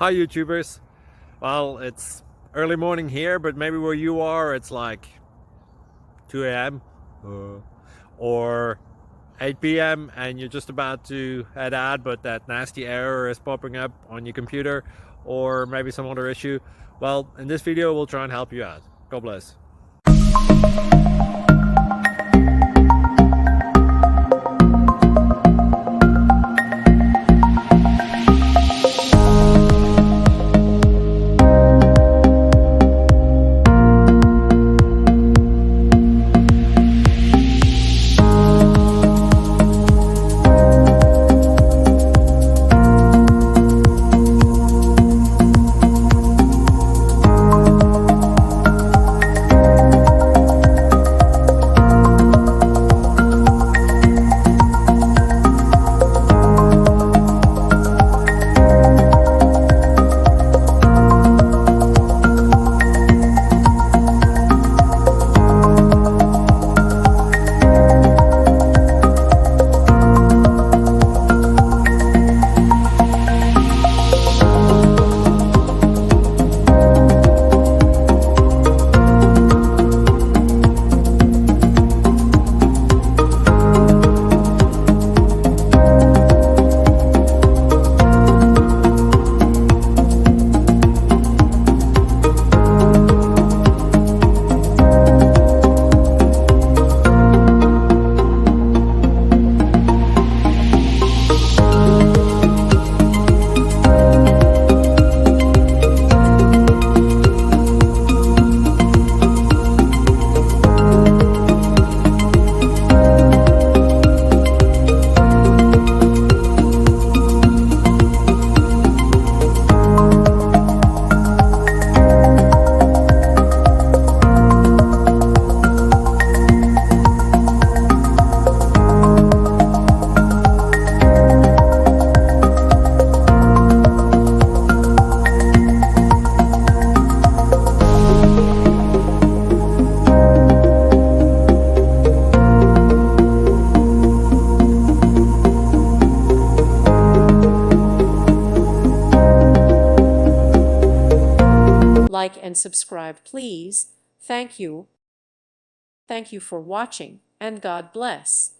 Hi YouTubers. Well, it's early morning here, but maybe where you are it's like 2 a.m. or 8 p.m. and you're just about to head out, but that nasty error is popping up on your computer, or maybe some other issue. Well, in this video we'll try and help you out. God bless. Like and subscribe, please. Thank you. Thank you for watching, and God bless.